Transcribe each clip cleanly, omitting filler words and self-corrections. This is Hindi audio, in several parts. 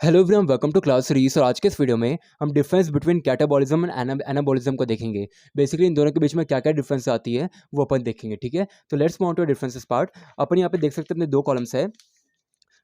Hello everyone, welcome to class series. और आज के इस वीडियो में हम difference between catabolism and anabolism को देखेंगे। बेसिकली इन दोनों के बीच में क्या क्या डिफरेंस आती है वो अपन देखेंगे। ठीक है, तो let's move on to differences part. अपन यहाँ पे देख सकते हैं अपने दो कॉलम्स है।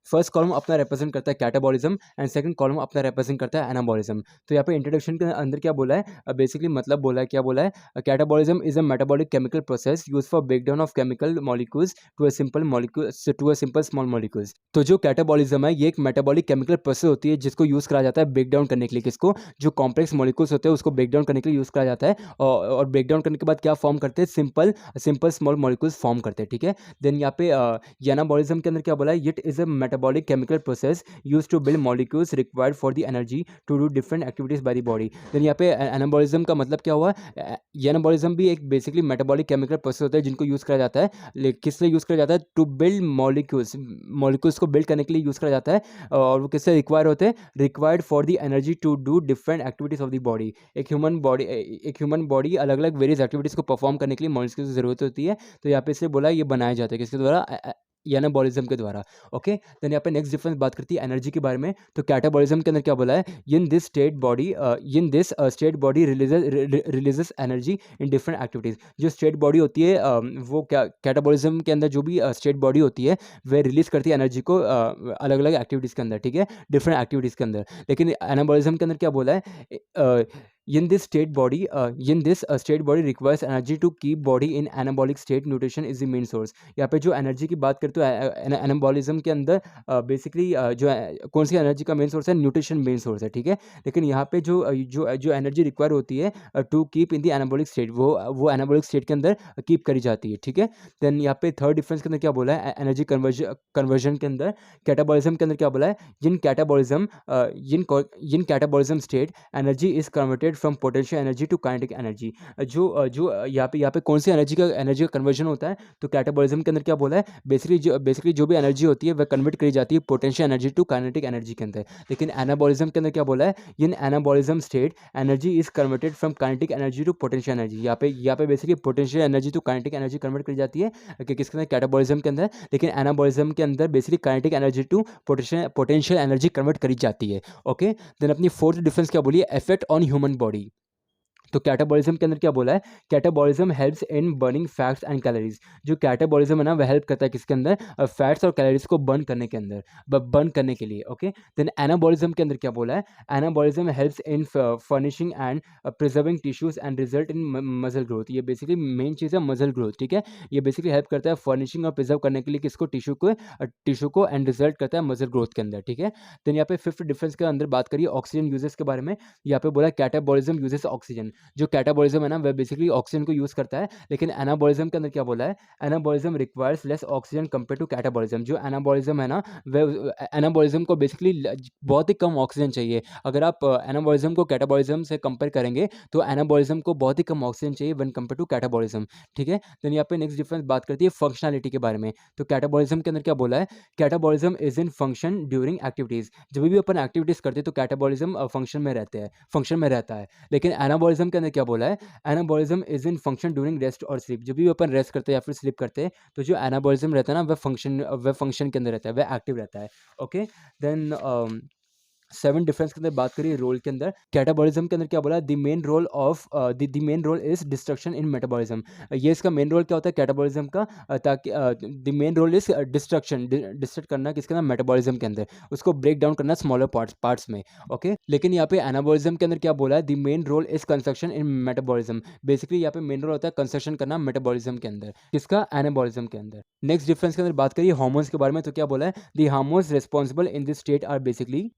फर्स्ट कॉलम अपना रिप्रेजेंट करता है कैटाबॉलिज्म एंड सेकंड कॉलम अपना रिप्रेजेंट करता है एनाबॉलिज्म। तो यहाँ पे इंट्रोडक्शन के अंदर क्या बोला है, बेसिकली मतलब बोला है, क्या बोला है, catabolism is a metabolic chemical process use for breakdown of chemical molecules to a simple small molecules. तो जो कैटाबॉलिज्म है ये एक मेटाबॉलिक केमिकल प्रोसेस होती है जिसको यूज करा जाता है ब्रेक डाउन करने के लिए। किसको? जो कॉम्प्लेक्स मॉलिक्यूल्स होते हैं उसको ब्रेक डाउन करने के लिए यूज करा जाता है। और ब्रेक डाउन करने के बाद क्या फॉर्म करते हैं? Simple simple small molecules form करते हैं। ठीक है, देन यहाँ पे एनाबॉलिज्म के अंदर क्या बोला है, it is a metabolic chemical process use to build molecules required for the energy to do different activities by the body. Then यहाँ पे एनाबॉलिज्म का मतलब क्या हुआ? एनाबॉलिज्म भी एक बेसिकली मेटाबॉलिक केमिकल प्रोसेस होता है जिनको यूज करा जाता है। किस लिए यूज करा जाता है? टू बिल्ड मॉलिक्यूल्स को बिल्ड करने के लिए यूज करा जाता है। और वो किससे रिक्वायर होते हैं? Required for the energy to do different activities of the body. एक ह्यूमन बॉडी अलग अलग वेरियस एक्टिविटीज को परफॉर्म करने के लिए मॉलिक्यूल्स की जरूरत होती है। तो यहाँ पे इसलिए बोला ये बनाया जाता है किसके द्वारा? एनाबॉलिज्म के द्वारा। ओके, देन यहाँ पे नेक्स्ट डिफरेंस बात करती है एनर्जी के बारे में। तो कैटाबॉलिज्म के अंदर क्या बोला है, इन this state body releases energy in different activities. जो स्टेट बॉडी होती है वो क्या कैटाबॉलिज्म के अंदर जो भी स्टेट बॉडी होती है वह रिलीज करती है एनर्जी को अलग अलग एक्टिविटीज़ के अंदर। ठीक है, डिफरेंट एक्टिविटीज़ के अंदर। लेकिन एनाबॉलिज्म के अंदर क्या बोला है, in this state body requires energy to keep body in anabolic state. Nutrition is the main source। यहाँ पे जो एनर्जी की बात करते हो एनाबॉलिज्म के अंदर बेसिकली कौन सी एनर्जी का मेन सोर्स है? न्यूट्रिशन मेन सोर्स है। ठीक है, लेकिन यहाँ पे जो एनर्जी रिक्वायर होती है to keep in the anabolic state वो एनाबॉलिक स्टेट के अंदर कीप करी जाती है। ठीक है, देन यहाँ पे थर्ड डिफरेंस के अंदर क्या बोला है एनर्जी कन्वर्जन के अंदर। कैटाबॉलिज्म के अंदर क्या बोला है, in catabolism state energy is converted from potential energy to kinetic energy. जो यहाँ पे कौन सी एनर्जी का कन्वर्जन होता है? तो कैटाबॉलिज्म के अंदर क्या बोला है, बेसिकली जो भी एनर्जी होती है वह कन्वर्ट करी जाती है potential energy to kinetic energy के अंदर। लेकिन एनाबॉलिज्म के अंदर क्या बोला है, in anabolism state energy is converted from kinetic energy to potential energy. यहाँ पे basically potential energy to kinetic energy convert करी जाती है किसके अंदर? कैटाबॉलिज्म के अंदर। लेकिन एनाबॉलिज्म के अंदर basically kinetic energy to potential energy convert करी जाती है। ओके, देन अपनी फोर्थ डिफरेंस क्या बोली है, इफेक्ट ऑन ह्यूमन बॉडी। तो कैटाबॉलिज्म के अंदर क्या बोला है, catabolism helps in burning fats and calories. जो कैटाबॉलिज्म है ना वह हेल्प करता है किसके अंदर? फैट्स और कैलोरीज को बर्न करने के अंदर, बर्न करने के लिए। ओके, देन एनाबॉलिज्म के अंदर क्या बोला है, anabolism helps in furnishing and preserving tissues and result in muscle growth. ये बेसिकली मेन चीज़ है मसल ग्रोथ। ठीक है, ये बेसिकली हेल्प करता है फर्निशिंग और प्रिजर्व करने के लिए किसको? टिश्यू को एंड रिजल्ट करता है मसल ग्रोथ के अंदर। ठीक है, देन यहाँ पे फिफ्थ डिफरेंस के अंदर बात करिए ऑक्सीजन यूजेस के बारे में। यहाँ पे बोला कैटाबॉलिज्म यूजेस ऑक्सीजन। जो कैटाबॉलिज्म है ना वह बेसिकली ऑक्सीजन को यूज करता है। लेकिन एनाबॉलिज्म के अंदर क्या बोला है, anabolism requires less oxygen compare to catabolism. जो एनाबॉलिज्म है ना वह एनाबॉलिज्म को बेसिकली बहुत ही कम ऑक्सीजन चाहिए। अगर आप एनाबॉलिज्म को कैटाबॉलिज्म से कंपेयर करेंगे तो एनाबॉलिज्म को बहुत ही कम ऑक्सीजन चाहिए व्हेन कंपेयर टू कैटाबॉलिज्म। ठीक है, देन यहाँ पे नेक्स्ट डिफरेंस बात करती है फंक्शनैलिटी के बारे में। तो कैटाबॉलिज्म के अंदर क्या बोला है, catabolism is in function during activities. जब भी अपन एक्टिविटीज करते हैं तो कैटाबॉलिज्म फंक्शन में रहता है। लेकिन एनाबॉलिज्म के अंदर क्या बोला है, anabolism is in function during rest और स्लीप। जब भी अपन रेस्ट करते हैं या फिर स्लीप करते हैं तो जो एनाबॉलिज्म रहता है ना वह फंक्शन के अंदर रहता है, वह एक्टिव रहता है। ओके, देन सेवन डिफरेंस के अंदर बात करिए रोल के अंदर। कैटाबॉलिज्म के अंदर क्या बोला, the main role is destruction in metabolism. ये इसका मेन रोल क्या होता है कैटाबॉलिज्म का, ताकि the main role is destruct करना किसके अंदर? मेटाबॉलिज्म के अंदर, उसको ब्रेक डाउन करना स्मॉलर पार्ट्स में। ओके, लेकिन यहाँ पे एनाबॉलिज्म के अंदर क्या बोला है, the main role is construction in metabolism. Basically यहाँ पे मेन रोल होता है कंस्ट्रक्शन करना मेटाबॉलिज्म के अंदर, किसका? एनाबॉलिज्म के अंदर। नेक्स्ट डिफरेंस के अंदर बात करिए हार्मोन्स के बारे में। तो क्या बोला है, the hormones responsible in this state are basically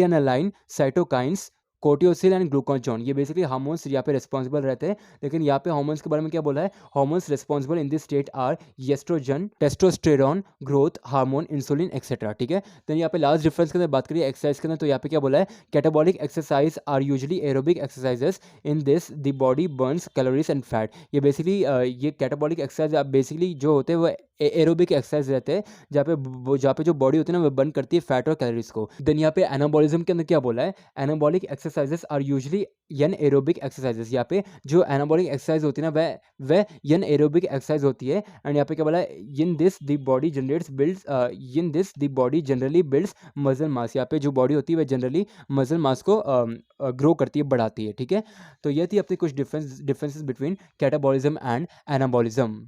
adrenaline, cytokines, cortisol and glucagon. ये बेसिकली हार्मोन्स यहाँ पे रिस्पॉन्सिबल रहते हैं। लेकिन यहाँ पे हार्मोन्स के बारे में क्या बोला है, hormones responsible in this state are estrogen, testosterone, growth hormone, insulin et cetera. ठीक है, तो यहाँ पे लास्ट डिफरेंस के अंदर बात करिए एक्सरसाइज के अंदर। तो यहाँ पे क्या बोला है, catabolic exercise are usually aerobic exercises, in this the body burns calories and fat. ये बेसिकली ये कैटाबॉलिक एक्सरसाइज बेसिकली जो होते हैं वो एरोबिक एक्सरसाइज रहते हैं, जहाँ पे जो बॉडी होती है ना वो बर्न करती है फैट और कैलोरीज को। देन यहाँ पे एनाबॉलिज्म के अंदर क्या बोला है, anabolic exercises are usually anaerobic exercises. यहाँ पे जो एनाबॉलिक एक्सरसाइज होती है ना वह यन एरोबिक एक्सरसाइज होती है। एंड यहाँ पे क्या बोला है, इन this the body generates builds in this the body generally builds muscle mass. यहाँ पे जो बॉडी होती है वह जनरली मसल मास को ग्रो करती है, बढ़ाती है। ठीक है, तो ये थी अपनी कुछ differences between catabolism and anabolism.